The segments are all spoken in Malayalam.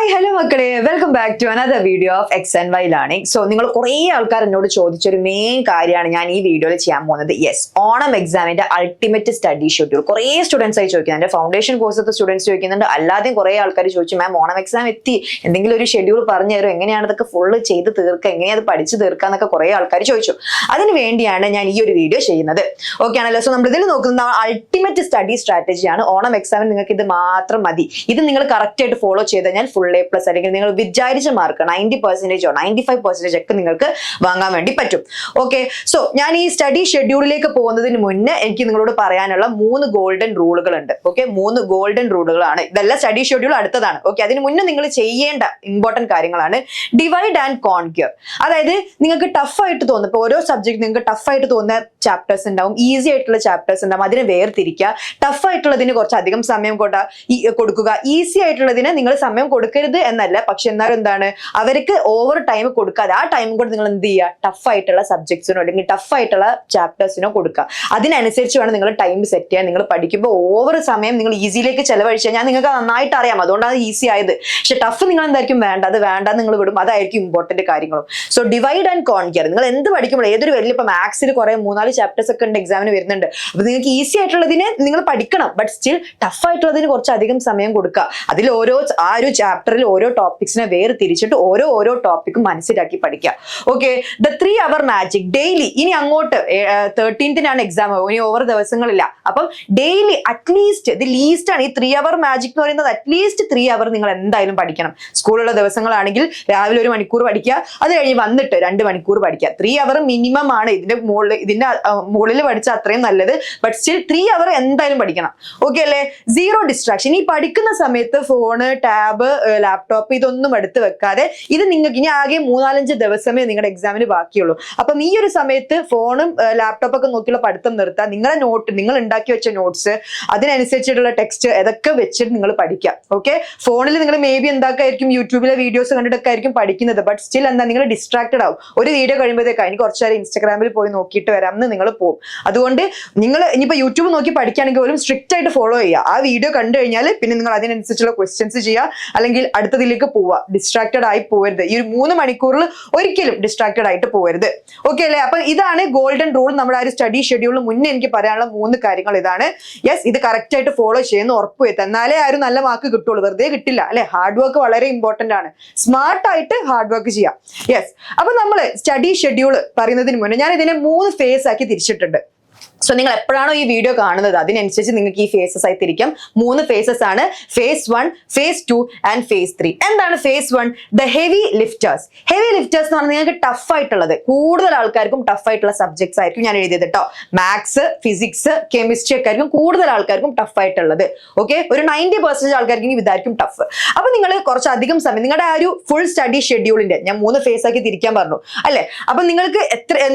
ഹായ് ഹലോ മക്കളെ, welcome back to another video of X and Y learning. So നിങ്ങൾ കുറേ ആൾക്കാർ എന്നോട് ചോദിച്ചൊരു മെയിൻ കാര്യമാണ് ഞാൻ ഈ വീഡിയോയിൽ ചെയ്യാൻ പോകുന്നത്. യെസ്, ഓണം എക്സാമിന്റെ അൾട്ടിമേറ്റ് സ്റ്റഡി ഷെഡ്യൂൾ കുറേ സ്റ്റുഡൻസ് ആയി ചോദിക്കുന്നുണ്ട്. ഫൗണ്ടേഷൻ കോഴ്സത്തെ സ്റ്റുഡൻസ് ചോദിക്കുന്നുണ്ട്, അല്ലാതെയും കുറേ ആൾക്കാർ ചോദിച്ചു മാം ഓണം എക്സാം എത്തി, എന്തെങ്കിലും ഒരു ഷെഡ്യൂൾ പറഞ്ഞു തരും, എങ്ങനെയാണ് ഇതൊക്കെ ഫുള്ള് ചെയ്ത് തീർക്കുക, എങ്ങനെയാണ് അത് പഠിച്ച് തീർക്കുക എന്നൊക്കെ കുറേ ആൾക്കാർ ചോദിച്ചു. അതിന് വേണ്ടിയാണ് ഞാൻ ഈ ഒരു വീഡിയോ ചെയ്യുന്നത്. ഓക്കെ ആണല്ലോ. സോ നമ്മൾ ഇതിൽ നോക്കുന്ന അൾട്ടിമേറ്റ് സ്റ്റഡി സ്ട്രാറ്റജിയാണ്. ഓണം എക്സാമിന് നിങ്ങൾക്ക് ഇത് മാത്രം മതി. ഇത് നിങ്ങൾ കറക്റ്റ് ആയിട്ട് ഫോളോ ചെയ്ത് കഴിഞ്ഞാൽ ഫുൾ A+ അല്ലെങ്കിൽ നിങ്ങൾ വിചാരിച്ച മാർക്ക് 90% 95% ഒക്കെ നിങ്ങൾക്ക് വാങ്ങാൻ വേണ്ടി പറ്റും. ഓക്കെ, സോ ഞാൻ ഈ സ്റ്റഡി ഷെഡ്യൂളിലേക്ക് പോകുന്നതിന് മുന്നേ എനിക്ക് നിങ്ങളോട് പറയാനുള്ള 3 ഗോൾഡൻ റൂളുകൾ ഉണ്ട്. ഓക്കെ, 3 ഗോൾഡൻ റൂളുകളാണ്. ഇതെല്ലാം സ്റ്റഡി ഷെഡ്യൂൾ അടുത്തതാണ്. ഓക്കെ, അതിന് മുന്നേ നിങ്ങൾ ചെയ്യേണ്ട ഇമ്പോർട്ടന്റ് കാര്യങ്ങളാണ്. Divide and conquer. അതായത് നിങ്ങൾക്ക് ടഫായിട്ട് തോന്നുന്ന, ഇപ്പോൾ ഓരോ സബ്ജക്ട് നിങ്ങൾക്ക് ടഫായിട്ട് തോന്നുന്ന ചാപ്റ്റേഴ്സ് ഉണ്ടാവും, ഈസി ആയിട്ടുള്ള ചാപ്റ്റേഴ്സ് ഉണ്ടാവും. അതിനെ വേർതിരിക്കുക. ടഫായിട്ടുള്ളതിന് കുറച്ച് അധികം സമയം കൊടുക്കുക. ഈസി ആയിട്ടുള്ളതിന് നിങ്ങൾ സമയം കൊടുക്കരുത് എന്നല്ല, പക്ഷെ എന്നാലും എന്താണ്, അവർക്ക് ഓവർ ടൈം കൊടുക്കാതെ ആ ടൈം കൊണ്ട് നിങ്ങൾ എന്ത് ചെയ്യുക, ടഫായിട്ടുള്ള സബ്ജക്ട്സിനോ അല്ലെങ്കിൽ ടഫായിട്ടുള്ള ചാപ്റ്റേഴ്സിനോ കൊടുക്കുക. അതിനനുസരിച്ച് വേണം നിങ്ങൾ ടൈം സെറ്റ് ചെയ്യാൻ. നിങ്ങൾ പഠിക്കുമ്പോൾ ഓവർ സമയം നിങ്ങൾ ഈസിയിലേക്ക് ചെലവഴിച്ച് കഴിഞ്ഞാൽ നിങ്ങൾക്ക് നന്നായിട്ട് അറിയാം, അതുകൊണ്ടാണ് ഈസി ആയത്. പക്ഷെ ടഫ് നിങ്ങൾ എന്തായിരിക്കും വേണ്ട, അത് വേണ്ടെന്ന് നിങ്ങൾ വിടും. അതായിരിക്കും ഇമ്പോർട്ടന്റ് കാര്യങ്ങളും. So divide and conquer. നിങ്ങൾ എന്ത് പഠിക്കുമ്പോൾ ഏതൊരു വലിയ, ഇപ്പൊ മാത്സിൽ കുറെ 3-4 ചാപ്റ്റേഴ്സ് ഒക്കെ ഉണ്ട്, എക്സാമിന് വരുന്നുണ്ട്. അപ്പൊ നിങ്ങൾക്ക് ഈസി ആയിട്ടുള്ളതിനെ നിങ്ങൾ പഠിക്കണം, ബട്ട് സ്റ്റിൽ ടഫ് ആയിട്ടുള്ളതിന് കുറച്ച് അധികം സമയം കൊടുക്കുക. അതിൽ ആ ഒരു ചാപ്റ്ററിൽ ഓരോ ടോപ്പിക്സിനെ തിരിച്ചിട്ട് ഓരോ ടോപ്പിക്കും മനസ്സിലാക്കി പഠിക്കുക. Okay, the 3 hour magic daily. ഇനി അങ്ങോട്ട് 13th എക്സാം, ഇനി ഓവർ ദിവസങ്ങളില്ല. അപ്പം ഡെയിലി അറ്റ്ലീസ്റ്റ്, ഇത് ലീസ്റ്റ് ആണ് ഈ 3 hour മാജിക് എന്ന് പറയുന്നത്. അറ്റ്ലീസ്റ്റ് 3 hour നിങ്ങൾ എന്തായാലും പഠിക്കണം. സ്കൂളുള്ള ദിവസങ്ങളാണെങ്കിൽ രാവിലെ 1 മണിക്കൂർ പഠിക്കുക, അത് കഴിഞ്ഞ് വന്നിട്ട് 2 മണിക്കൂർ പഠിക്കുക. 3 hour മിനിമം ആണ്. ഇതിന്റെ മുകളിൽ പഠിച്ചാൽ അത്രയും നല്ലത്, ബട്ട് സ്റ്റിൽ 3 hour എന്തായാലും പഠിക്കണം. ഓക്കെ അല്ലേ? Zero distraction. ഈ പഠിക്കുന്ന സമയത്ത് ഫോണ്, ടാബ്, ലാപ്ടോപ്പ് ഇതൊന്നും എടുത്ത് വെക്കാതെ, ഇത് നിങ്ങൾക്ക് ഇനി ആകെ 3-4 ദിവസമേ നിങ്ങളുടെ എക്സാമിന് ബാക്കിയുള്ളൂ. അപ്പം ഈ ഒരു സമയത്ത് ഫോണും ലാപ്ടോപ്പൊക്കെ നോക്കിയുള്ള പഠിത്തം നിർത്താം. നിങ്ങളുടെ നോട്ട്, നിങ്ങൾ ഉണ്ടാക്കി വെച്ച നോട്ട്സ്, അതിനനുസരിച്ചിട്ടുള്ള ടെക്സ്റ്റ് ഇതൊക്കെ വെച്ചിട്ട് നിങ്ങൾ പഠിക്കുക. ഓക്കെ, ഫോണിൽ നിങ്ങൾ മേ ബി എന്താക്കായിരിക്കും, യൂട്യൂബിലെ വീഡിയോസ് കണ്ടിട്ടൊക്കെ ആയിരിക്കും പഠിക്കുന്നത്, ബട്ട് സ്റ്റിൽ എന്താ, നിങ്ങൾ ഡിസ്ട്രാക്റ്റഡ് ആവും. ഒരു വീഡിയോ കഴിയുമ്പോഴത്തേക്ക് എനിക്ക് കുറച്ചു നേരം ഇൻസ്റ്റാഗ്രാമിൽ പോയി നോക്കിയിട്ട് വരാം എന്ന് നിങ്ങൾ പോകും. അതുകൊണ്ട് നിങ്ങൾ ഇനിയിപ്പോൾ യൂട്യൂബ് നോക്കി പഠിക്കുകയാണെങ്കിൽ പോലും സ്ട്രിക്റ്റ് ആയിട്ട് ഫോളോ ചെയ്യുക. ആ വീഡിയോ കണ്ടു കഴിഞ്ഞാൽ പിന്നെ നിങ്ങൾ അതിനനുസരിച്ചുള്ള ക്വസ്റ്റ്യൻസ് ചെയ്യുക, അല്ലെങ്കിൽ അടുത്തതിലേക്ക് പോവുക. ഡിസ്ട്രാക്റ്റഡ് ആയി പോകരുത്. ഈ 3 മണിക്കൂറിൽ ഒരിക്കലും ഡിസ്ട്രാക്റ്റഡ് ആയിട്ട് പോകരുത്. ഓക്കെ അല്ലേ? അപ്പൊ ഇതാണ് ഗോൾഡൻ റൂൾ. നമ്മുടെ ആ ഒരു സ്റ്റഡി ഷെഡ്യൂളിന് മുന്നേ എനിക്ക് പറയാനുള്ള 3 കാര്യങ്ങൾ ഇതാണ്. യെസ്, ഇത് കറക്റ്റ് ആയിട്ട് ഫോളോ ചെയ്യുന്ന ഉറപ്പുവരുത്തുക. എന്നാലേ ആ ഒരു നല്ല മാർക്ക് കിട്ടുള്ളൂ, വെറുതെ കിട്ടില്ല അല്ലെ? ഹാർഡ് വർക്ക് വളരെ ഇമ്പോർട്ടന്റ് ആണ്. സ്മാർട്ട് ആയിട്ട് ഹാർഡ് വർക്ക് ചെയ്യാം. യെസ്, അപ്പൊ നമ്മൾ സ്റ്റഡി ഷെഡ്യൂൾ പറയുന്നതിന് മുന്നേ ഞാൻ ഇതിനെ 3 ഫേസ് ആക്കി തിരിച്ചിട്ടുണ്ട്. സോ നിങ്ങൾ എപ്പോഴാണോ ഈ വീഡിയോ കാണുന്നത് അതിനനുസരിച്ച് നിങ്ങൾക്ക് ഈ ഫേസസ് ആയി തിരിക്കാം. 3 ഫേസസ് ആണ്. Phase 1, phase 2 and phase 3. എന്താണ് phase 1? The heavy lifters. Heavy lifters എന്ന് പറഞ്ഞാൽ നിങ്ങൾക്ക് ടഫ് ആയിട്ടുള്ളത്, കൂടുതൽ ആൾക്കാർക്കും ടഫ് ആയിട്ടുള്ള സബ്ജക്ട്സ് ആയിരിക്കും ഞാൻ എഴുതിയത് കേട്ടോ. മാത്സ്, ഫിസിക്സ്, കെമിസ്ട്രി ഒക്കെ ആയിരിക്കും കൂടുതൽ ആൾക്കാർക്കും ടഫ് ആയിട്ടുള്ളത്. ഓക്കെ, ഒരു 90% ആൾക്കാർക്ക് ഇതായിരിക്കും ടഫ്. അപ്പൊ നിങ്ങൾ കുറച്ചധികം സമയം നിങ്ങളുടെ ആ ഒരു ഫുൾ സ്റ്റഡി ഷെഡ്യൂളിന്റെ ഞാൻ 3 ഫേസ് ആക്കി തിരിക്കാൻ പറഞ്ഞു അല്ലെ? അപ്പൊ നിങ്ങൾക്ക്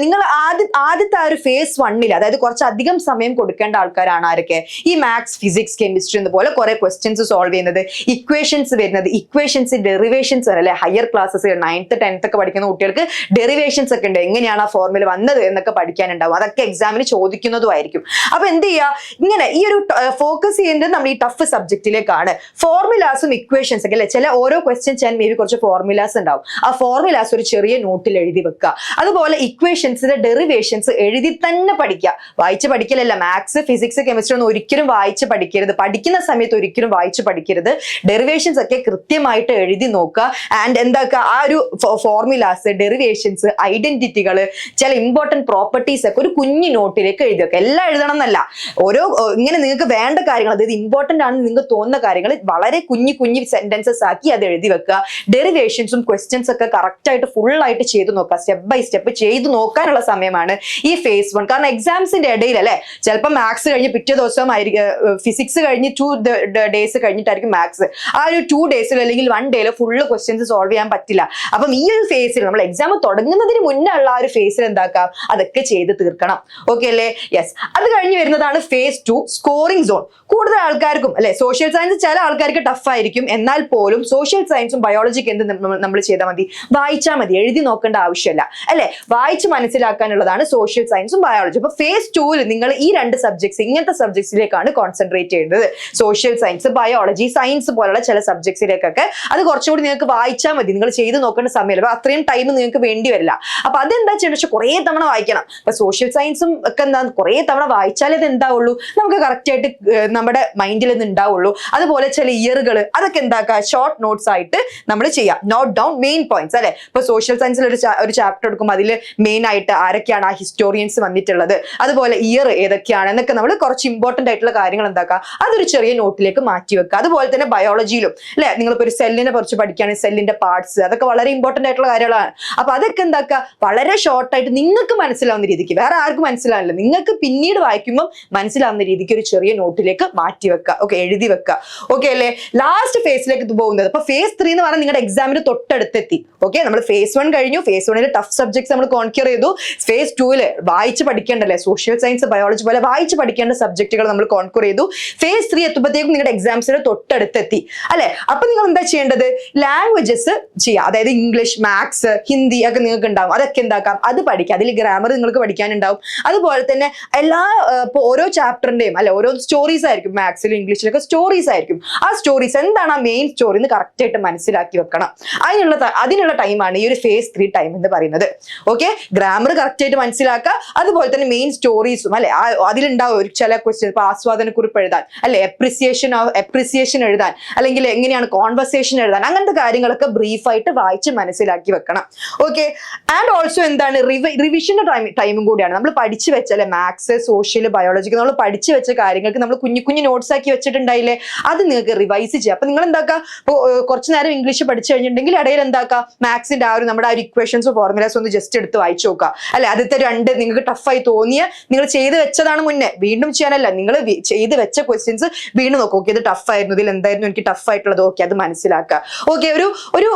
നിങ്ങൾ ആദ്യത്തെ ആ ഒരു ഫേസ് 1-ൽ, അതായത് അധികം സമയം കൊടുക്കേണ്ട ആൾക്കാരാണ് ആരൊക്കെ? ഈ മാത്സ്, ഫിസിക്സ്, കെമിസ്ട്രി എന്നപോലെ കുറെ ക്വസ്റ്റ്യൻസ് സോൾവ് ചെയ്യുന്നത്, ഇക്വേഷൻസ് വരുന്നത്, ഇക്വേഷൻസ് ഡെറിവേഷൻസ് അല്ലെ? ഹയർ ക്ലാസ്സസ് 9th 10th ഒക്കെ പഠിക്കുന്ന കുട്ടികൾക്ക് ഡെറിവേഷൻസ് ഒക്കെ ഉണ്ട്, എങ്ങനെയാണ് ആ ഫോർമുല വന്നത് എന്നൊക്കെ പഠിക്കാനുണ്ടാവും. അതൊക്കെ എക്സാമിന് ചോദിക്കുന്നതും ആയിരിക്കും. അപ്പൊ എന്ത് ചെയ്യുക, ഇങ്ങനെ ഈ ഒരു ഫോക്കസ് ചെയ്യേണ്ടത് നമ്മൾ ഈ ടഫ് സബ്ജക്റ്റിലേക്കാണ്. ഫോർമുലാസും ഇക്വേഷൻസ് ഒക്കെ അല്ലെ? ചില ഓരോ ക്വസ്റ്റ്യൻ ചെയ്യാൻ മേ ബി കുറച്ച് ഫോർമുലാസ് ഉണ്ടാവും. ആ ഫോർമുലാസ് ഒരു ചെറിയ നോട്ടിൽ എഴുതി വെക്കുക. അതുപോലെ ഇക്വേഷൻസിന്റെ ഡെറിവേഷൻസ് എഴുതി തന്നെ പഠിക്കുക. വായിച്ച് പഠിക്കലല്ല. മാത്സ്, ഫിസിക്സ്, കെമിസ്ട്രി ഒന്നും ഒരിക്കലും വായിച്ച് പഠിക്കരുത്. പഠിക്കുന്ന സമയത്ത് ഒരിക്കലും വായിച്ച് പഠിക്കരുത്. ഡെറിവേഷൻസ് ഒക്കെ കൃത്യമായിട്ട് എഴുതി നോക്കുക. ആൻഡ് എന്താക്കുക, ആ ഒരു ഫോർമുലാസ്, ഡെറിവേഷൻസ്, ഐഡന്റിറ്റികൾ, ചില ഇമ്പോർട്ടന്റ് പ്രോപ്പർട്ടീസ് ഒക്കെ ഒരു കുഞ്ഞു നോട്ടിലേക്ക് എഴുതി വെക്കുക. എല്ലാം എഴുതണം എന്നല്ല, ഓരോ ഇങ്ങനെ നിങ്ങൾക്ക് വേണ്ട കാര്യങ്ങൾ, അതായത് ഇമ്പോർട്ടന്റ് ആണെന്ന് നിങ്ങൾക്ക് തോന്നുന്ന കാര്യങ്ങൾ വളരെ കുഞ്ഞു സെന്റൻസസ് ആക്കി അത് എഴുതി വെക്കുക. ഡെറിവേഷൻസും ക്വസ്റ്റ്യൻസ് ഒക്കെ കറക്റ്റ് ആയിട്ട് ഫുൾ ആയിട്ട് ചെയ്ത് നോക്കുക. സ്റ്റെപ്പ് ബൈ സ്റ്റെപ്പ് ചെയ്ത് നോക്കാനുള്ള സമയമാണ് ഈ ഫേസ് 1. കാരണം എക്സാംസിന്റെ ഇടയിൽ അല്ലെ, ചിലപ്പോൾ മാത്സ് കഴിഞ്ഞ് പിറ്റേ ദിവസം ഫിസിക്സ് കഴിഞ്ഞ് 2 days കഴിഞ്ഞിട്ടായിരിക്കും മാത്സ്. ആ ഒരു 2 days അല്ലെങ്കിൽ 1 day ഫുള്ള് ക്വസ്റ്റ്യൻസ് സോൾവ് ചെയ്യാൻ പറ്റില്ല. അപ്പം ഈ ഒരു ഫേസിൽ നമ്മൾ എക്സാം തുടങ്ങുന്നതിന് മുന്നേ ഉള്ള ആ ഒരു ഫേസിൽ എന്താക്കാം, അതൊക്കെ ചെയ്ത് തീർക്കണം. ഓക്കെ അല്ലേ? യെസ്. അത് കഴിഞ്ഞ് വരുന്നതാണ് ഫേസ് 2, സ്കോറിംഗ് സോൺ. കൂടുതൽ ആൾക്കാർക്കും അല്ലെ, സോഷ്യൽ സയൻസ് ചില ആൾക്കാർക്ക് ടഫ് ആയിരിക്കും, എന്നാൽ പോലും സോഷ്യൽ സയൻസും ബയോളജിക്ക് എന്ത് നമ്മൾ ചെയ്താൽ മതി, വായിച്ചാൽ മതി, എഴുതി നോക്കേണ്ട ആവശ്യമില്ല അല്ലെ? വായിച്ച് മനസ്സിലാക്കാനുള്ളതാണ് സോഷ്യൽ സയൻസും ബയോളജി. അപ്പൊ ഫേസ് 2 2-ൽ നിങ്ങൾ ഈ 2 സബ്ജക്ട്സ് ഇങ്ങനത്തെ സബ്ജക്ട്സിലേക്കാണ് കോൺസെൻട്രേറ്റ് ചെയ്യേണ്ടത്. സോഷ്യൽ സയൻസ്, ബയോളജി, സയൻസ് പോലുള്ള ചില സബ്ജക്ട്സിലേക്കൊക്കെ അത് കുറച്ചുകൂടി നിങ്ങൾക്ക് വായിച്ചാൽ മതി. നിങ്ങൾ ചെയ്ത് നോക്കേണ്ട സമയമല്ല, അപ്പൊ അത്രയും ടൈം നിങ്ങൾക്ക് വേണ്ടി വരില്ല. അപ്പൊ അതെന്താ ചെയ്യണം വെച്ചാൽ കുറേ തവണ വായിക്കണം. ഇപ്പൊ സോഷ്യൽ സയൻസും ഒക്കെ എന്താ കുറേ തവണ വായിച്ചാലേ ഇത് എന്താവുള്ളൂ, നമുക്ക് കറക്റ്റ് ആയിട്ട് നമ്മുടെ മൈൻഡിൽ നിന്ന് ഉണ്ടാവുള്ളൂ. അതുപോലെ ചില ഇയറുകൾ അതൊക്കെ എന്താക്കുക, ഷോർട്ട് നോട്ട്സ് ആയിട്ട് നമ്മൾ ചെയ്യാം. നോട്ട് ഡൗൺ മെയിൻ പോയിന്റ്സ് അല്ലെ. ഇപ്പൊ സോഷ്യൽ സയൻസിൽ ഒരു ചാപ്റ്റർ എടുക്കുമ്പോൾ അതിൽ മെയിൻ ആയിട്ട് ആരൊക്കെയാണ് ആ ഹിസ്റ്റോറിയൻസ് വന്നിട്ടുള്ളത്, അതുപോലെ ഇയർ ഏതൊക്കെയാണ് എന്നൊക്കെ നമ്മൾ കുറച്ച് ഇമ്പോർട്ടന്റ് ആയിട്ടുള്ള കാര്യങ്ങൾ എന്താക്കുക അതൊരു ചെറിയ നോട്ടിലേക്ക് മാറ്റി വെക്കുക. അതുപോലെ തന്നെ ബയോളജിയിലും അല്ലെ, നിങ്ങളിപ്പോ ഒരു സെല്ലിനെ കുറിച്ച് പഠിക്കുകയാണെങ്കിൽ സെല്ലിന്റെ പാർട്സ് അതൊക്കെ വളരെ ഇമ്പോർട്ടന്റ് ആയിട്ടുള്ള കാര്യങ്ങളാണ്. അപ്പൊ അതൊക്കെ എന്താക്കുക വളരെ ഷോർട്ട് ആയിട്ട് നിങ്ങൾക്ക് മനസ്സിലാവുന്ന രീതിക്ക്, വേറെ ആർക്കും മനസ്സിലാവില്ല, നിങ്ങൾക്ക് പിന്നീട് വായിക്കുമ്പോൾ മനസ്സിലാവുന്ന രീതിക്ക് ഒരു ചെറിയ നോട്ടിലേക്ക് മാറ്റി വെക്കുക. ഓക്കെ, എഴുതി വെക്കുക. ഓക്കെ അല്ലേ. ലാസ്റ്റ് ഫേസിലേക്ക് പോകുന്നത് ഇപ്പൊ phase 3 എന്ന് പറഞ്ഞാൽ നിങ്ങളുടെ എക്സാമിന് തൊട്ടടുത്തെത്തി. ഓക്കെ, നമ്മൾ phase 1 കഴിഞ്ഞു. phase 1 ടഫ് സബ്ജക്ട്സ് നമ്മൾ കോൺക്യൂർ ചെയ്തു. phase 2 വായിച്ച് പഠിക്കേണ്ടല്ലേ, സോഷ്യൽ സയൻസ്, ബയോളജി പോലെ വായിച്ച് പഠിക്കേണ്ട സബ്ജക്റ്റുകൾ നമ്മൾ കോൺക്യൂർ ചെയ്തു. phase 3 എത്തുമ്പോഴത്തേക്കും നിങ്ങളുടെ എക്സാംസിന് തൊട്ടടുത്തെത്തി അല്ലെ. അപ്പൊ നിങ്ങൾ എന്താ ചെയ്യേണ്ടത്, ലാംഗ്വേജസ് ചെയ്യാം. അതായത് ഇംഗ്ലീഷ്, മാത്സ്, ഹിന്ദി ഒക്കെ നിങ്ങൾക്ക് ഉണ്ടാവും. അതൊക്കെ എന്താക്കാം, അത് പഠിക്കാം. അതിൽ ഗ്രാമർ നിങ്ങൾക്ക് പഠിക്കാനുണ്ടാവും. അതുപോലെ തന്നെ എല്ലാ ഇപ്പൊ ഓരോ ചാപ്റ്ററിന്റെയും അല്ലെ ഓരോ സ്റ്റോറീസ് ആയിരിക്കും. മാത്സിലും ഇംഗ്ലീഷിലൊക്കെ സ്റ്റോറീസ് ആയിരിക്കും. ആ സ്റ്റോറീസ് എന്താണ് ആ മെയിൻ സ്റ്റോറി എന്ന് കറക്റ്റ് ആയിട്ട് മനസ്സിലാക്കി വെക്കണം. അതിനുള്ള ടൈമാണ് ഈ ഒരു phase 3 ടൈം എന്ന് പറയുന്നത്. ഓക്കെ, ഗ്രാമർ കറക്റ്റ് ആയിട്ട് മനസ്സിലാക്കുക. അതുപോലെ തന്നെ മെയിൻ സ്റ്റോറീസും അല്ലെ അതിലുണ്ടാവും ഒരു ചില ക്വസ്റ്റ്യൻ. ഇപ്പൊ ആസ്വാദനക്കുറിപ്പ് എഴുതാൻ അല്ലെ, എപ്രിസിയേഷൻ എഴുതാൻ, അല്ലെങ്കിൽ എങ്ങനെയാണ് കോൺവെർസേഷൻ എഴുതാൻ, അങ്ങനത്തെ കാര്യങ്ങളൊക്കെ ബ്രീഫായിട്ട് വായിച്ച് മനസ്സിലാക്കി വെക്കണം. ഓക്കെ, ആൻഡ് ഓൾസോ എന്താണ് റിവിഷന്റെ ടൈമും കൂടിയാണ്. നമ്മൾ പഠിച്ചു വെച്ച അല്ലെ മാത്സ്, സോഷ്യൽ, ബയോളജിക്ക് നമ്മൾ പഠിച്ചു വെച്ച കാര്യങ്ങൾക്ക് നമ്മൾ കുഞ്ഞു കുഞ്ഞു നോട്ട്സ് ആക്കി വെച്ചിട്ടുണ്ടായില്ലേ, അത് നിങ്ങൾക്ക് റിവൈസ് ചെയ്യാം. അപ്പൊ നിങ്ങൾ എന്താക്കുക, ഇപ്പോൾ കുറച്ചു നേരം ഇംഗ്ലീഷ് പഠിച്ചു കഴിഞ്ഞിട്ടുണ്ടെങ്കിൽ ഇടയിൽ എന്താക്കുക, മാത്സിന്റെ നമ്മുടെ ആ ഒരു ഇക്വേഷൻസ്, ഫോർമുലാസ് ഒന്ന് ജസ്റ്റ് എടുത്ത് വായിച്ചു നോക്കുക അല്ലെ. ആദ്യത്തെ 2 നിങ്ങൾക്ക് ടഫായി തോന്നിയ നിങ്ങൾ ചെയ്ത് വെച്ചതാണ് മുന്നേ, വീണ്ടും ചെയ്യാനല്ല, നിങ്ങൾ ചെയ്ത് വെച്ച ക്വസ്റ്റ്യൻസ് വീണ്ടും നോക്കുക. ഓക്കെ, ഇത് ടഫായിരുന്നു, ഇതിൽ എന്തായിരുന്നു എനിക്ക് ടഫായിട്ടുള്ളത്, ഓക്കെ അത് മനസ്സിലാക്കുക. ഓക്കെ, ഒരു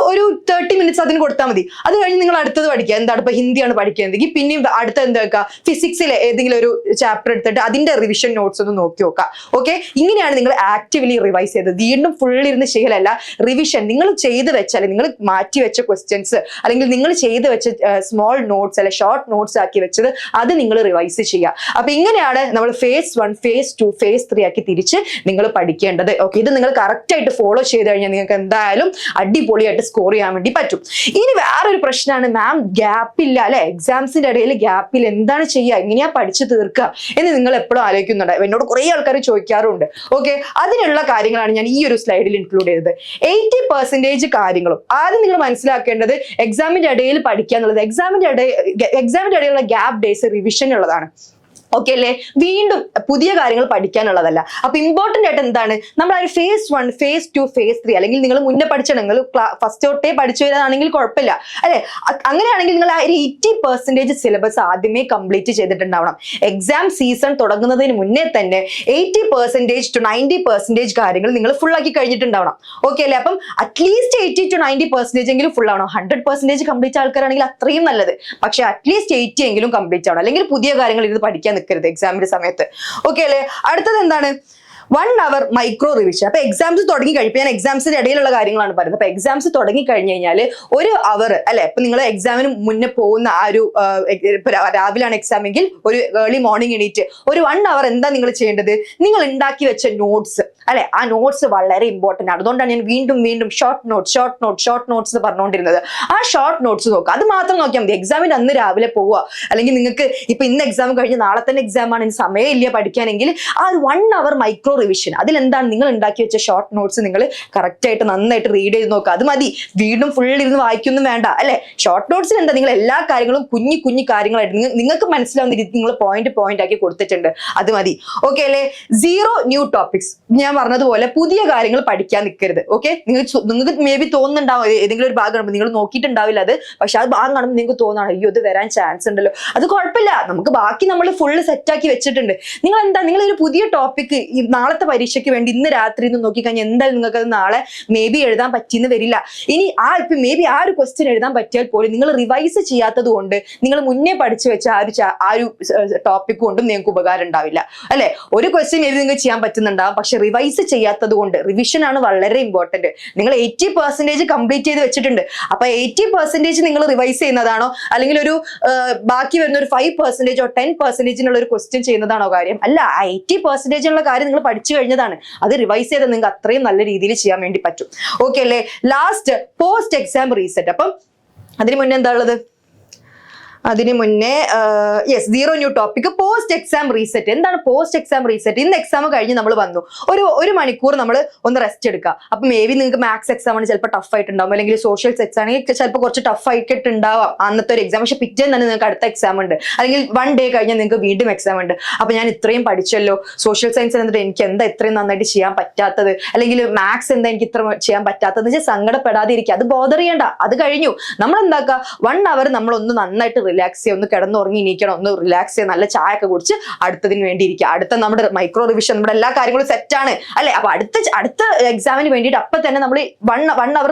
30 മിനിറ്റ്സ് അതിന് കൊടുത്താൽ മതി. അത് കഴിഞ്ഞ് നിങ്ങൾ അടുത്തത് പഠിക്കുക. എന്താണ് ഇപ്പൊ ഹിന്ദിയാണ് പഠിക്കുന്നതെങ്കിൽ പിന്നെയും അടുത്ത എന്താക്കുക, ഫിസിക്സിലെ ഏതെങ്കിലും ഒരു ചാപ്റ്റർ എടുത്തിട്ട് അതിന്റെ റിവിഷൻ നോട്ട്സ് ഒന്ന് നോക്കി നോക്കുക. ഓക്കെ, ഇങ്ങനെയാണ് നിങ്ങൾ ആക്റ്റീവ്ലി റിവൈസ് ചെയ്തത്. വീണ്ടും ഫുൾ ഇരുന്ന് ചെയ്യലല്ല, റിവിഷൻ നിങ്ങൾ ചെയ്ത് വെച്ചാൽ നിങ്ങൾ മാറ്റി വെച്ച ക്വസ്റ്റ്യൻസ് അല്ലെങ്കിൽ നിങ്ങൾ ചെയ്ത് വെച്ച സ്മോൾ നോട്ട്സ് അല്ലെ ഷോർട്ട് നോട്ട്സ് ആക്കി വെച്ചത് അത് നിങ്ങൾ റിവൈസ് ചെയ്യുക. അപ്പൊ ഇങ്ങനെയാണ് നമ്മൾ phase 1, phase 2, phase 3 ആക്കി തിരിച്ച് നിങ്ങൾ പഠിക്കേണ്ടത്. ഓക്കെ, ഇത് നിങ്ങൾ കറക്റ്റ് ആയിട്ട് ഫോളോ ചെയ്ത് കഴിഞ്ഞാൽ നിങ്ങൾക്ക് എന്തായാലും അടിപൊളിയായിട്ട് സ്കോർ ചെയ്യാൻ വേണ്ടി പറ്റും. ഇനി വേറൊരു പ്രശ്നമാണ്, മാം ഗ്യാപ്പില്ല അല്ലെ, എക്സാംസിന്റെ ഇടയിൽ ഗ്യാപ്പിൽ എന്താണ് ചെയ്യുക, എങ്ങനെയാ പഠിച്ചു തീർക്കുക എന്ന് നിങ്ങൾ എപ്പോഴും ആലോചിക്കുന്നുണ്ട്. എന്നോട് കുറെ ആൾക്കാർ ചോദിക്കാറുണ്ട്. ഓക്കെ, അതിനുള്ള കാര്യങ്ങളാണ് ഞാൻ ഈ ഒരു സ്ലൈഡിൽ ഇൻക്ലൂഡ് ചെയ്തത്. 80% കാര്യങ്ങളും ആദ്യം നിങ്ങൾ മനസ്സിലാക്കേണ്ടത് എക്സാമിന്റെ ഇടയിൽ പഠിക്കുക എന്നുള്ളത്. എക്സാമിന്റെ ഇടയിലുള്ള ഗ്യാപ്പ് ഡേയ്സ് റിവിഷൻ ഉള്ളതാണ്. ഓക്കെ അല്ലേ, വീണ്ടും പുതിയ കാര്യങ്ങൾ പഠിക്കാനുള്ളതല്ല. അപ്പൊ ഇമ്പോർട്ടന്റ് ആയിട്ട് എന്താണ്, നമ്മൾ ആ ഒരു phase 1, phase 2, phase 3 അല്ലെങ്കിൽ നിങ്ങൾ മുന്നേ പഠിച്ച നിങ്ങൾ ഫസ്റ്റ് തൊട്ടേ പഠിച്ചു വരാനാണെങ്കിൽ കുഴപ്പമില്ല അല്ലെ. അങ്ങനെയാണെങ്കിൽ നിങ്ങൾ ആ ഒരു 80% സിലബസ് ആദ്യമേ കംപ്ലീറ്റ് ചെയ്തിട്ടുണ്ടാവണം. എക്സാം സീസൺ തുടങ്ങുന്നതിന് മുന്നേ തന്നെ 80% to 90% കാര്യങ്ങൾ നിങ്ങൾ ഫുൾ ആക്കി കഴിഞ്ഞിട്ടുണ്ടാവണം. ഓക്കെ അല്ലേ. അപ്പം അറ്റ്ലീസ്റ്റ് 80 to 90% എങ്കിലും ഫുൾ ആവണം. 100% കംപ്ലീറ്റ് ആൾക്കാരാണെങ്കിൽ അത്രയും നല്ലത്. പക്ഷെ അറ്റ്ലീസ്റ്റ് 80 എങ്കിലും കംപ്ലീറ്റ് ആവണം. അല്ലെങ്കിൽ പുതിയ കാര്യങ്ങൾ ഇത് പഠിക്കാൻ നിൽക്കരുത് എക്സാമിന്റെ സമയത്ത്. ഓക്കെ അല്ലേ. അടുത്തത് എന്താണ്, 1 hour മൈക്രോ റിവിഷൻ. അപ്പൊ എക്സാംസ് തുടങ്ങി കഴിയും. ഞാൻ എക്സാംസിന്റെ ഇടയിലുള്ള കാര്യങ്ങളാണ് പറയുന്നത്. അപ്പൊ എക്സാംസ് തുടങ്ങി കഴിഞ്ഞ് കഴിഞ്ഞാൽ 1 hour അല്ലെ, ഇപ്പൊ നിങ്ങൾ എക്സാമിന് മുന്നേ പോകുന്ന ആ ഒരു രാവിലെയാണ് എക്സാം എങ്കിൽ ഒരു ഏർലി മോർണിംഗ് എണീറ്റ് ഒരു 1 hour എന്താ നിങ്ങൾ ചെയ്യേണ്ടത്, നിങ്ങൾ ഉണ്ടാക്കി വെച്ച നോട്ട്സ് അല്ലെ, ആ നോട്ട്സ് വളരെ ഇമ്പോർട്ടന്റ് ആണ്. അതുകൊണ്ടാണ് ഞാൻ വീണ്ടും ഷോർട്ട് നോട്ട്സ് എന്ന് പറഞ്ഞുകൊണ്ടിരുന്നത്. ആ ഷോർട്ട് നോട്ട്സ് നോക്കുക, അത് മാത്രം നോക്കിയാൽ മതി. എക്സാമിന് അന്ന് രാവിലെ പോവുക, അല്ലെങ്കിൽ നിങ്ങൾക്ക് ഇപ്പൊ ഇന്ന് എക്സാം കഴിഞ്ഞ് നാളെ തന്നെ എക്സാം ആണ്, ഇനി സമയമില്ല പഠിക്കാനെങ്കിൽ ആ ഒരു 1 hour മൈക്രോ റിവിഷൻ, അതിലെന്താണ് നിങ്ങൾ ഉണ്ടാക്കി വെച്ച ഷോർട്ട് നോട്ട്സ് നിങ്ങൾ കറക്റ്റ് ആയിട്ട് നന്നായിട്ട് റീഡ് ചെയ്ത് നോക്കുക. അത് മതി, വീണ്ടും ഫുൾ ഇരുന്ന് വായിക്കൊന്നും വേണ്ട അല്ലെ. ഷോർട്ട് നോട്ട്സിൽ എന്താ, നിങ്ങൾ എല്ലാ കാര്യങ്ങളും കുഞ്ഞു കാര്യങ്ങളായിട്ട് നിങ്ങൾക്ക് മനസ്സിലാവുന്ന രീതി നിങ്ങൾ പോയിന്റ് ആക്കി കൊടുത്തിട്ടുണ്ട്, അത് മതി. ഓക്കെ അല്ലേ. 0 ന്യൂ ടോപ്പിക്സ്. ഞാൻ പറഞ്ഞതുപോലെ പുതിയ കാര്യങ്ങൾ പഠിക്കാൻ നിൽക്കരുത്. ഓക്കെ, നിങ്ങൾക്ക് മേ ബി തോന്നുന്നുണ്ടാവും ഏതെങ്കിലും ഒരു ഭാഗം കാണുമ്പോൾ നിങ്ങൾ നോക്കിയിട്ടുണ്ടാവില്ല അത്, പക്ഷെ ആ ഭാഗം കാണുമ്പോൾ നിങ്ങൾക്ക് തോന്നുകയാണ് അയ്യോ ഇത് വരാൻ ചാൻസ് ഉണ്ടല്ലോ. അത് കുഴപ്പമില്ല, നമുക്ക് ബാക്കി നമ്മൾ ഫുള്ള് സെറ്റാക്കി വെച്ചിട്ടുണ്ട്. നിങ്ങൾ ഒരു പുതിയ ടോപ്പിക് നാളെ നാളത്തെ പരീക്ഷയ്ക്ക് വേണ്ടി ഇന്ന് രാത്രി നിന്ന് നോക്കിക്കഴിഞ്ഞാൽ എന്തായാലും നിങ്ങൾക്ക് അത് നാളെ മേ ബി എഴുതാൻ പറ്റിയെന്ന് വരില്ല. ഇനി മേ ബി ആ ഒരു ക്വസ്റ്റ്യൻ എഴുതാൻ പറ്റിയാൽ പോലും നിങ്ങൾ റിവൈസ് ചെയ്യാത്തത് കൊണ്ട് നിങ്ങൾ മുന്നേ പഠിച്ചു വെച്ച ആ ഒരു ടോപ്പിക് കൊണ്ടും നിങ്ങൾക്ക് ഉപകാരം ഉണ്ടാവില്ല അല്ലെ. ഒരു ക്വസ്റ്റ്യൻ എഴുതി നിങ്ങൾക്ക് ചെയ്യാൻ പറ്റുന്നുണ്ടാവും, പക്ഷെ റിവൈസ് ചെയ്യാത്തത് കൊണ്ട് റിവിഷൻ ആണ് വളരെ ഇമ്പോർട്ടന്റ്. നിങ്ങൾ 80% കംപ്ലീറ്റ് ചെയ്ത് വെച്ചിട്ടുണ്ട്. അപ്പൊ 80% നിങ്ങൾ റിവൈസ് ചെയ്യുന്നതാണോ അല്ലെങ്കിൽ ഒരു ബാക്കി വരുന്ന ഒരു 5% 10% ഒരു ക്വസ്റ്റ്യൻ ചെയ്യുന്നതാണോ കാര്യം? അല്ല, 80% കാര്യം നിങ്ങൾ പഠിച്ചു കഴിഞ്ഞതാണ്. അത് റിവൈസ് ചെയ്ത് നിങ്ങൾക്ക് അത്രയും നല്ല രീതിയിൽ ചെയ്യാൻ വേണ്ടി പറ്റും. ഓക്കെ അല്ലേ? Last post exam reset. അപ്പം അതിന് മുന്നേ എന്താ ഉള്ളത്? അതിന് മുന്നേ zero new topic post exam reset. എന്താണ് പോസ്റ്റ് എക്സാം റീസെറ്റ്? ഇന്ന് എക്സാം കഴിഞ്ഞ് നമ്മൾ വന്നു, ഒരു മണിക്കൂർ നമ്മൾ ഒന്ന് റെസ്റ്റ് എടുക്കുക. അപ്പൊ മേ ബി നിങ്ങൾക്ക് മാത്സ് എക്സാം ആണ് ചിലപ്പോൾ ടഫ് ആയിട്ടുണ്ടാവും, അല്ലെങ്കിൽ സോഷ്യൽ സെറ്റ്സ് ആണെങ്കിൽ ചിലപ്പോൾ കുറച്ച് ടഫ് ആയിട്ടുണ്ടാവാം അന്നത്തെ ഒരു എക്സാം. പക്ഷെ പിറ്റേന്ന് തന്നെ നിങ്ങൾക്ക് അടുത്ത എക്സാം ഉണ്ട്, അല്ലെങ്കിൽ 1 ഡേ കഴിഞ്ഞാൽ നിങ്ങൾക്ക് വീണ്ടും എക്സാം ഉണ്ട്. അപ്പൊ ഞാൻ ഇത്രയും പഠിച്ചല്ലോ, സോഷ്യൽ സയൻസ് എന്നിട്ട് എനിക്ക് എന്താ ഇത്രയും നന്നായിട്ട് ചെയ്യാൻ പറ്റാത്തത്, അല്ലെങ്കിൽ മാത്സ് എന്താ എനിക്ക് ഇത്ര ചെയ്യാൻ പറ്റാത്തത് വെച്ചാൽ സങ്കടപ്പെടാതിരിക്കുക. അത് ബോധർ ചെയ്യണ്ട, അത് കഴിഞ്ഞു. നമ്മൾ എന്താക്കുക, 1 അവർ നമ്മളൊന്ന് നന്നായിട്ട് റിലാക്സ് ചെയ്യുക, ഒന്ന് കിടന്നുറങ്ങി എണീക്കണം, ഒന്ന് റിലാക്സ് ചെയ്യുക, നല്ല ചായ ഒക്കെ കുടിച്ച് അടുത്തതിന് വേണ്ടി ഇരിക്കുക. അടുത്ത നമ്മുടെ മൈക്രോ റിവിഷൻ, നമ്മുടെ എല്ലാ കാര്യങ്ങളും സെറ്റ് ആണ് അല്ലെ. അപ്പൊ അടുത്ത എക്സാമിന് വേണ്ടിയിട്ട് അപ്പൊ തന്നെ നമ്മൾ 1 അവർ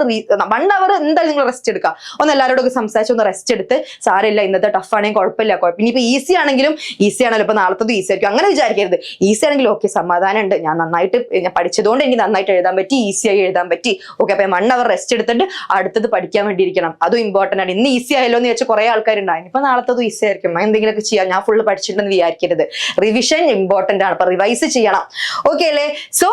എന്തായാലും നിങ്ങൾ റെസ്റ്റ് എടുക്കുക. ഒന്ന് എല്ലാവരോടൊക്കെ സംസാരിച്ച് ഒന്ന് റെസ്റ്റ് എടുത്ത്, സാരമില്ല ഇന്നത്തെ ടഫ് ആണെങ്കിൽ കുഴപ്പമില്ല, ഇനിയിപ്പോ ഈസി ആണെങ്കിലും ഈസി ആണല്ലോ, ഇപ്പൊ നാളത്തത് ഈസി ആയിരിക്കും അങ്ങനെ വിചാരിക്കരുത്. ഈസി ആണെങ്കിലും ഓക്കെ, സമാധാനം ഉണ്ട്, ഞാൻ പഠിച്ചതുകൊണ്ട് എനിക്ക് നന്നായിട്ട് എഴുതാൻ പറ്റി, ഈസിയായി എഴുതാൻ പറ്റി. ഓക്കെ, അപ്പൊ 1 അവർ റെസ്റ്റ് എടുത്തിട്ട് അടുത്തത് പഠിക്കാൻ വേണ്ടി ഇരിക്കണം. അതും ഇമ്പോർട്ടന്റ് ആണ്. ഇന്ന് ഈസി ആയല്ലോ എന്ന് വെച്ചാൽ കുറെ ആൾക്കാരുണ്ടായി, ഇപ്പൊ നാളത്തത് ഈസി ആയിരിക്കും, എന്തെങ്കിലുമൊക്കെ ചെയ്യാം, ഞാൻ ഫുള്ള് പഠിച്ചിട്ടുണ്ടെന്ന് വിചാരിക്കരുത്. റിവിഷൻ ഇമ്പോർട്ടന്റ് ആണ്, അപ്പൊ റിവൈസ് ചെയ്യണം. ഓക്കെ അല്ലേ? സോ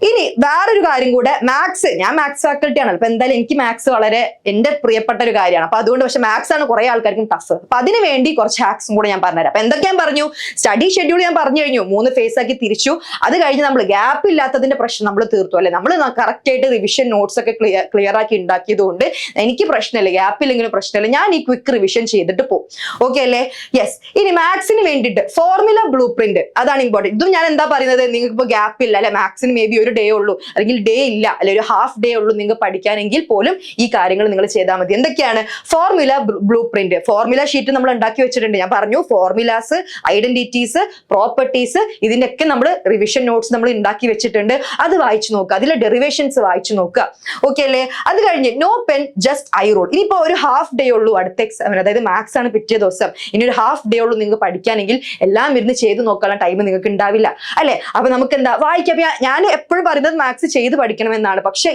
ഇനി വേറൊരു കാര്യം കൂടെ, മാത്സ്. ഞാൻ മാത്സ് ഫാക്കൽറ്റി ആണ്, അപ്പൊ എന്തായാലും എനിക്ക് മാത്സ് വളരെ എന്റെ പ്രിയപ്പെട്ട ഒരു കാര്യമാണ്. അപ്പൊ അതുകൊണ്ട് പക്ഷെ മാത്സ് ആണ് കുറെ ആൾക്കാർക്കും ടഫ്. അപ്പൊ അതിന് വേണ്ടി കുറച്ച് ഹാക്സും കൂടെ ഞാൻ പറഞ്ഞുതരാം. അപ്പൊ എന്തൊക്കെ ഞാൻ പറഞ്ഞു? സ്റ്റഡി ഷെഡ്യൂൾ ഞാൻ പറഞ്ഞു കഴിഞ്ഞു, 3 ഫേസ് ആക്കി തിരിച്ചു. അത് കഴിഞ്ഞ് നമ്മൾ ഗ്യാപ്പ് ഇല്ലാത്തതിന്റെ പ്രശ്നം നമ്മൾ തീർത്തു അല്ലെ. നമ്മൾ കറക്റ്റ് ആയിട്ട് റിവിഷൻ നോട്ട്സ് ഒക്കെ ക്ലിയർ ആക്കി ഉണ്ടാക്കിയത് കൊണ്ട് എനിക്ക് പ്രശ്നമില്ല, ഗ്യാപ്പ് ഇല്ലെങ്കിലും പ്രശ്നമില്ല, ഞാൻ ഈ ക്വിക്ക് റിവിഷൻ ചെയ്തിട്ട് പോകും. ഓക്കെ അല്ലേ? യെസ്. ഇനി മാത്സിന് വേണ്ടിയിട്ട് ഫോർമുല ബ്ലൂ പ്രിന്റ്, അതാണ് ഇമ്പോർട്ടന്റ്. ഇതും ഞാൻ എന്താ പറയുന്നത്, നിങ്ങൾക്ക് ഇപ്പോൾ ഗ്യാപ്പ് ഇല്ല അല്ലെ, മാത്സിന് മേ ബി ഒരു ഡേ ഉള്ളൂ, അല്ലെങ്കിൽ ഡേ ഇല്ല അല്ലെ, ഒരു ഹാഫ് ഡേ ഉള്ളൂ നിങ്ങൾക്ക് പഠിക്കാനെങ്കിൽ പോലും ഈ കാര്യങ്ങൾ നിങ്ങൾ ചെയ്താൽ മതി. എന്തൊക്കെയാണ്? Formula blue print. Formula sheet നമ്മൾ ഉണ്ടാക്കി വെച്ചിട്ടുണ്ട്. ഞാൻ പറഞ്ഞു ഫോർമുലാസ്, ഐഡന്റിറ്റീസ്, പ്രോപ്പർട്ടീസ്, ഇതിന്റെയൊക്കെ നമ്മൾ റിവിഷൻ നോട്ട്സ് നമ്മൾ ഉണ്ടാക്കി വെച്ചിട്ടുണ്ട്. അത് വായിച്ചു നോക്കുക, അതിലെ ഡെറിവേഷൻസ് വായിച്ചു നോക്കുക. ഓക്കെ അല്ലേ? അത് കഴിഞ്ഞ് no pen just I rule. ഇനിയിപ്പോ ഒരു ഹാഫ് ഡേ ഉള്ളൂ അടുത്ത എക്സാമിന്, അതായത് മാത്സ് ആണ് പിറ്റേ ദിവസം, ഇനി ഒരു ഹാഫ് ഡേ ഉള്ളൂ നിങ്ങൾക്ക് പഠിക്കാനെങ്കിൽ എല്ലാം ഇരുന്ന് ചെയ്ത് നോക്കാനുള്ള ടൈം നിങ്ങൾക്ക് ഉണ്ടാവില്ല അല്ലെ. അപ്പൊ നമുക്ക് എന്താ വായിക്കാം. ഞാൻ എപ്പോഴും പറയുന്നത് മാത്സ് ചെയ്ത് പഠിക്കണമെന്നാണ്, പക്ഷെ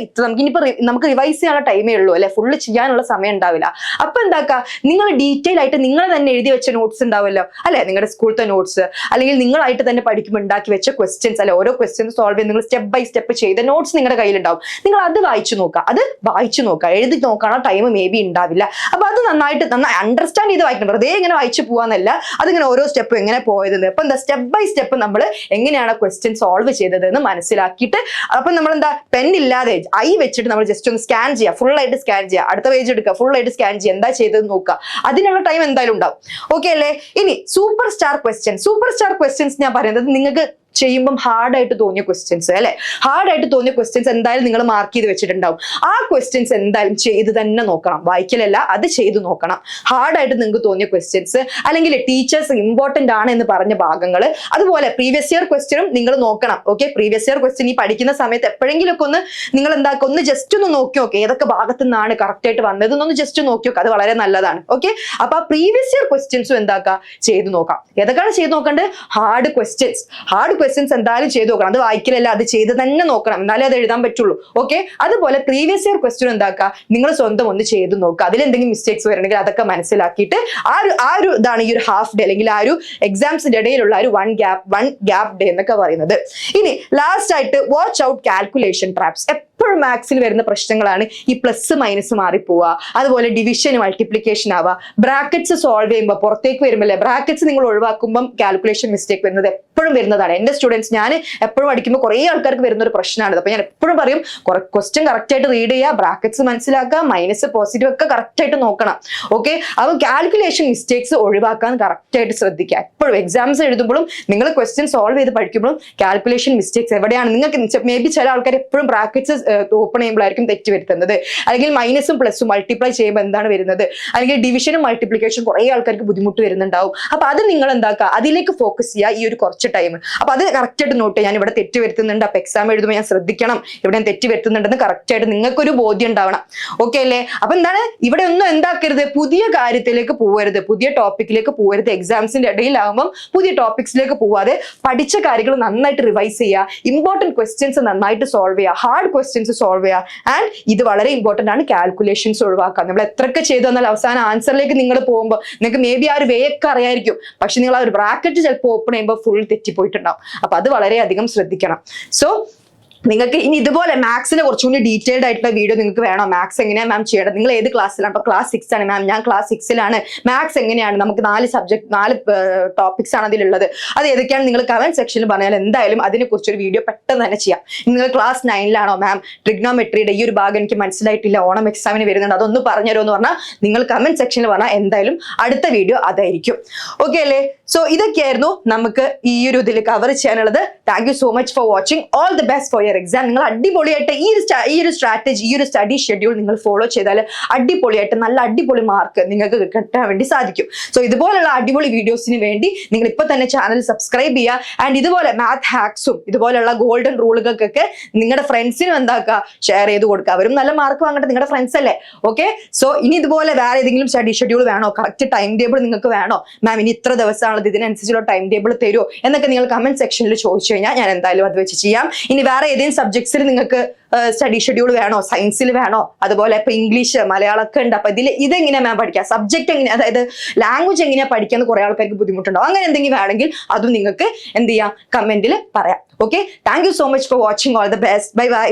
നമുക്ക് റിവൈസ് ചെയ്യാനുള്ള ടൈമേ ഉള്ളൂ അല്ലെ, ഫുള്ള് ചെയ്യാനുള്ള സമയം ഉണ്ടാവില്ല. അപ്പൊ എന്താക്കുക, നിങ്ങൾ ഡീറ്റെയിൽ ആയിട്ട് നിങ്ങൾ തന്നെ എഴുതി വെച്ച നോട്ട്സ് ഉണ്ടാവുമല്ലോ അല്ലെ, നിങ്ങളുടെ സ്കൂളത്തെ നോട്ട്സ്, അല്ലെങ്കിൽ നിങ്ങളായിട്ട് തന്നെ പഠിക്കുമ്പോൾ ഉണ്ടാക്കി വെച്ച ക്വസ്റ്റ്യൻസ് അല്ലെ, ഓരോ ക്വസ്റ്റ്യൻസ് സോൾവ് ചെയ്ത് നിങ്ങൾ സ്റ്റെപ്പ് ബൈ സ്റ്റെപ്പ് ചെയ്ത നോട്ട്സ് നിങ്ങളുടെ കയ്യിലുണ്ടാവും. നിങ്ങൾ അത് വായിച്ചു നോക്കുക, എഴുതി നോക്കാനുള്ള ടൈം മേ ബി ഉണ്ടാവില്ല. അപ്പൊ അത് നന്നായി അണ്ടർസ്റ്റാൻഡ് ചെയ്ത് വായിക്കണം. വെറുതെ ഇങ്ങനെ വായിച്ചു പോവാന്നല്ല, അതിങ്ങനെ ഓരോ സ്റ്റെപ്പും എങ്ങനെ പോയതെന്ന്, അപ്പൊ എന്താ സ്റ്റെപ്പ് ബൈ സ്റ്റെപ്പ് നമ്മൾ എങ്ങനെയാണ് ക്വസ്റ്റ്യൻ സോൾവ് ചെയ്തത് എന്ന് മനസ്സിലാക്കിയിട്ട്, അപ്പൊ നമ്മൾ എന്താ പെൻ ഇല്ലാതെ ഐ വെച്ചിട്ട് നമ്മൾ ജസ്റ്റ് ഒന്ന് സ്കാൻ ചെയ്യുക, ഫുൾ ആയിട്ട് സ്കാൻ ചെയ്യുക, അടുത്ത പേജ് എടുക്കുക, ഫുൾ ആയിട്ട് സ്കാൻ ചെയ്യുക, എന്താ ചെയ്തത് നോക്കുക. അതിനുള്ള ടൈം എന്തായാലും ഉണ്ടാവും. ഓക്കെ അല്ലേ? ഇനി സൂപ്പർ സ്റ്റാർ ക്വസ്റ്റ്യൻസ് ഞാൻ പറയുന്നത് നിങ്ങൾക്ക് ചെയ്യുമ്പം ഹാർഡായിട്ട് തോന്നിയ ക്വസ്റ്റ്യൻസ് അല്ലെ, ഹാർഡായിട്ട് തോന്നിയ ക്വസ്റ്റ്യൻസ് എന്തായാലും നിങ്ങൾ മാർക്ക് ചെയ്ത് വെച്ചിട്ടുണ്ടാവും. ആ ക്വസ്റ്റ്യൻസ് എന്തായാലും ചെയ്ത് തന്നെ നോക്കണം, വായിക്കലല്ല, അത് ചെയ്ത് നോക്കണം. ഹാർഡായിട്ട് നിങ്ങൾക്ക് തോന്നിയ ക്വസ്റ്റ്യൻസ്, അല്ലെങ്കിൽ ടീച്ചേഴ്സ് ഇമ്പോർട്ടന്റ് ആണ് എന്ന് പറഞ്ഞ ഭാഗങ്ങൾ, അതുപോലെ പ്രീവിയസ് ഇയർ ക്വസ്റ്റ്യനും നിങ്ങൾ നോക്കണം. ഓക്കെ, പ്രീവിയസ് ഇയർ ക്വസ്റ്റ്യൻ ഈ പഠിക്കുന്ന സമയത്ത് എപ്പോഴെങ്കിലും ഒക്കെ ഒന്ന് നിങ്ങൾ എന്താക്കുക, ഒന്ന് ജസ്റ്റ് ഒന്ന് നോക്കി നോക്കുക, ഏതൊക്കെ ഭാഗത്തു നിന്നാണ് കറക്റ്റ് ആയിട്ട് വന്നതെന്നൊന്ന് ജസ്റ്റ് നോക്കി നോക്കുക, അത് വളരെ നല്ലതാണ്. ഓക്കെ, അപ്പൊ ആ പ്രീവിയസ് ഇയർ ക്വസ്റ്റ്യൻസും എന്താക്കുക, ചെയ്ത് നോക്കാം. ഏതൊക്കെയാണ് ചെയ്ത് നോക്കേണ്ടത്? ഹാർഡ് ക്വസ്റ്റ്യൻസ് എന്തായാലും ചെയ്ത് നോക്കണം. അത് വായിക്കലല്ല, അത് ചെയ്ത് തന്നെ നോക്കണം, എന്നാലേ അത് എഴുതാൻ പറ്റുള്ളൂ. ഓക്കെ, അതുപോലെ പ്രീവിയസ് ഇയർ ക്വസ്റ്റ്യൻ എന്താക്കുക, നിങ്ങൾ സ്വന്തം ഒന്ന് ചെയ്ത് നോക്കുക. അതിലെന്തെങ്കിലും മിസ്റ്റേക്സ് വരണമെങ്കിൽ അതൊക്കെ മനസ്സിലാക്കിയിട്ട് ആ ഒരു ഇതാണ് ഈ ഒരു ഹാഫ് ഡേ, അല്ലെങ്കിൽ ആ ഒരു എക്സാംസിന്റെ ഇടയിലുള്ള ഒരു വൺ ഗ്യാപ്പ് ഡേ എന്നൊക്കെ പറയുന്നത്. ഇനി ലാസ്റ്റ് ആയിട്ട് വാച്ച് ഔട്ട് കാൽക്കുലേഷൻ ട്രാപ്സ്. എപ്പോഴും മാത്സിൽ വരുന്ന പ്രശ്നങ്ങളാണ് ഈ പ്ലസ് മൈനസ് മാറിപ്പോവുക, അതുപോലെ ഡിവിഷൻ മൾട്ടിപ്ലിക്കേഷൻ ആവുക, ബ്രാക്കറ്റ്സ് സോൾവ് ചെയ്യുമ്പോൾ പുറത്തേക്ക് വരുമ്പോൾ ബ്രാക്കറ്റ്സ് നിങ്ങൾ ഒഴിവാക്കുമ്പോൾ കാൽക്കുലേഷൻ മിസ്റ്റേക്ക് വരുന്നത് എപ്പോഴും വരുന്നതാണ്. എന്റെ സ്റ്റുഡൻസ്, ഞാൻ എപ്പോഴും പഠിക്കുമ്പോൾ കുറേ ആൾക്കാർക്ക് വരുന്ന ഒരു പ്രശ്നമാണ്. അപ്പൊ ഞാൻ എപ്പോഴും പറയും, ക്വസ്റ്റ്യൻ കറക്റ്റ് ആയിട്ട് റീഡ് ചെയ്യുക, ബ്രാക്കറ്റ്സ് മനസ്സിലാക്കുക, മൈനസ് പോസിറ്റീവ് ഒക്കെ കറക്റ്റ് ആയിട്ട് നോക്കണം. ഓക്കെ, അപ്പൊ കാൽക്കുലേഷൻ മിസ്റ്റേക്സ് ഒഴിവാക്കാൻ കറക്റ്റ് ആയിട്ട് ശ്രദ്ധിക്കുക. എപ്പോഴും എക്സാംസ് എഴുതുമ്പോഴും നിങ്ങൾ ക്വസ്റ്റ്യൻ സോൾവ് ചെയ്ത് പഠിക്കുമ്പോഴും കാൽക്കുലേഷൻ മിസ്റ്റേക്സ് എവിടെയാണ് നിങ്ങൾക്ക്, മേ ബി ചില ആൾക്കാർ എപ്പോഴും ബ്രാക്കറ്റ്സ് ഓപ്പൺ ചെയ്യുമ്പോഴായിരിക്കും തെറ്റ് വരുത്തുന്നത്. അല്ലെങ്കിൽ മൈനസും പ്ലസും മൾട്ടിപ്ലൈ ചെയ്യുമ്പോൾ എന്താണ് വരുന്നത്, അല്ലെങ്കിൽ ഡിവിഷനും മൾട്ടിപ്ലിക്കേഷൻ കുറെ ആൾക്കാർക്ക് ബുദ്ധിമുട്ട് വരുന്നുണ്ടാവും. അപ്പൊ അത് നിങ്ങൾ എന്താക്കുക, അതിലേക്ക് ഫോക്കസ് ചെയ്യുക ഈ ഒരു കുറച്ച് ടൈം. അപ്പൊ അത് കറക്റ്റ് ആയിട്ട് നോട്ട്. ഞാൻ ഇവിടെ തെറ്റ് വരുത്തുന്നുണ്ട്, അപ്പൊ എക്സാം എഴുതുമ്പോൾ ഞാൻ ശ്രദ്ധിക്കണം ഇവിടെ ഞാൻ തെറ്റ് വരുത്തുന്നുണ്ടെന്ന് കറക്റ്റ് ആയിട്ട് നിങ്ങൾക്കൊരു ബോധ്യം ഉണ്ടാവണം. ഓക്കെ അല്ലേ? അപ്പൊ എന്താണ്, ഇവിടെ ഒന്നും എന്താക്കരുത്, പുതിയ കാര്യത്തിലേക്ക് പോകരുത്, പുതിയ ടോപ്പിക്കിലേക്ക് പോകരുത്. എക്സാംസിന്റെ ഇടയിലാകുമ്പോൾ പുതിയ ടോപ്പിക്സിലേക്ക് പോവാതെ പഠിച്ച കാര്യങ്ങൾ നന്നായിട്ട് റിവൈസ് ചെയ്യുക, ഇമ്പോർട്ടന്റ് ക്വസ്റ്റ്യൻസ് നന്നായിട്ട് സോൾവ് ചെയ്യുക, ഹാർഡ് ക്വസ്റ്റ്യൻസ് സോൾവ് ചെയ്യുക. ആൻഡ് ഇത് വളരെ ഇമ്പോർട്ടന്റ് ആണ്, കാൽക്കുലേഷൻസ് ഒഴിവാക്കുക. നമ്മൾ എത്രയൊക്കെ ചെയ്തു തന്നാൽ അവസാനം ആൻസറിലേക്ക് നിങ്ങൾ പോകുമ്പോൾ നിങ്ങൾക്ക് മേ ബി ആ ഒരു വേ ഒക്കെ അറിയായിരിക്കും, പക്ഷെ നിങ്ങൾ ആ ഒരു ബ്രാക്കറ്റ് ചിലപ്പോൾ ഓപ്പൺ ചെയ്യുമ്പോൾ ഫുൾ തെറ്റിപ്പോയിട്ടുണ്ടാവും. അപ്പൊ അത് വളരെയധികം ശ്രദ്ധിക്കണം. സോ നിങ്ങൾക്ക് ഇനി ഇതുപോലെ മാത്സിനെ കുറച്ചുകൂടി ഡീറ്റെയിൽഡ് ആയിട്ടുള്ള വീഡിയോ നിങ്ങൾക്ക് വേണോ, മാത്സ് എങ്ങനെയാണ് മാം ചെയ്യേണ്ടത്, നിങ്ങൾ ഏത് ക്ലാസ്സിലാണ്? അപ്പൊ ക്ലാസ് 6 ആണ് മാം, ഞാൻ ക്ലാസ് 6-ലാണ്. മാത്സ് എങ്ങനെയാണ്, നമുക്ക് 4 ടോപ്പിക്സ് ആണ് അതിലുള്ളത്, അത് ഏതൊക്കെയാണ് നിങ്ങൾ കമന്റ് സെക്ഷനിൽ പറഞ്ഞാൽ എന്തായാലും അതിനെക്കുറിച്ചൊരു വീഡിയോ പെട്ടെന്ന് തന്നെ ചെയ്യാം. നിങ്ങൾ ക്ലാസ് 9-ലാണോ മാം, ട്രിഗ്നോമെട്രിയുടെ ഈ ഒരു ഭാഗം എനിക്ക് മനസ്സിലായിട്ടില്ല, ഓണം എക്സാമിന് വരുന്നുണ്ട്, അതൊന്ന് പറഞ്ഞുതരുമോ എന്ന് പറഞ്ഞാൽ നിങ്ങൾ കമന്റ് സെക്ഷനിൽ പറഞ്ഞാൽ എന്തായാലും അടുത്ത വീഡിയോ അതായിരിക്കും. ഓക്കെ അല്ലേ? സോ ഇതൊക്കെയായിരുന്നു നമുക്ക് ഈ ഒരു ഇതിൽ കവർ ചെയ്യാനുള്ളത്. Thank you so much for watching. All the best for your exam. നിങ്ങൾ അടിപൊളിയായിട്ട് ഈ ഒരു സ്ട്രാറ്റജി, ഈ ഒരു സ്റ്റഡി ഷെഡ്യൂൾ നിങ്ങൾ ഫോളോ ചെയ്താൽ അടിപൊളിയായിട്ട് നല്ല അടിപൊളി മാർക്ക് നിങ്ങൾക്ക് കിട്ടാൻ വേണ്ടി സാധിക്കും. സോ ഇതുപോലുള്ള അടിപൊളി വീഡിയോസിന് വേണ്ടി നിങ്ങൾ ഇപ്പൊ തന്നെ ചാനൽ സബ്സ്ക്രൈബ് ചെയ്യുക. ആൻഡ് ഇതുപോലെ മാത്ത് ഹാക്സും ഇതുപോലുള്ള ഗോൾഡൻ റൂളുകൾക്കൊക്കെ നിങ്ങളുടെ ഫ്രണ്ട്സിനും എന്താക്കുക, ഷെയർ ചെയ്ത് കൊടുക്കുക. അവരും നല്ല മാർക്ക് വാങ്ങട്ടെ, നിങ്ങളുടെ ഫ്രണ്ട്സ് അല്ലേ. ഓക്കെ, സോ ഇനി ഇതുപോലെ വേറെ ഏതെങ്കിലും സ്റ്റഡി ഷെഡ്യൂൾ വേണോ, കറക്റ്റ് ടൈം ടേബിൾ നിങ്ങൾക്ക് വേണോ, മാം ഇനി ഇത്ര ദിവസമാണുള്ളത്, ഇതിനനുസരിച്ചുള്ള ടൈം ടേബിൾ തരുമോ എന്നൊക്കെ നിങ്ങൾ കമന്റ് സെക്ഷനിൽ ചോദിച്ചു കഴിഞ്ഞാൽ ഞാൻ എന്തായാലും അത് വെച്ച് ചെയ്യാം. ഇനി വേറെ ഏതെങ്കിലും സബ്ജക്ട്സിൽ നിങ്ങൾക്ക് സ്റ്റഡി ഷെഡ്യൂൾ വേണോ, സയൻസിൽ വേണോ, അതുപോലെ ഇപ്പൊ ഇംഗ്ലീഷ് ഇംഗ്ലീഷ് ഉണ്ട്, അപ്പൊ ഇതെങ്ങനെയാ മാം പഠിക്കുക, സബ്ജക്ട് എങ്ങനെയാ, അതായത് ലാംഗ്വേജ് എങ്ങനെയാ പഠിക്കാന്ന് കുറെ ആൾക്കാർക്ക് ബുദ്ധിമുട്ടുണ്ടോ, അങ്ങനെ എന്തെങ്കിലും വേണമെങ്കിൽ അതും നിങ്ങൾക്ക് എന്ത് ചെയ്യാം, കമന്റിൽ പറയാം. Okay, thank you so much for watching. All the best. Bye bye.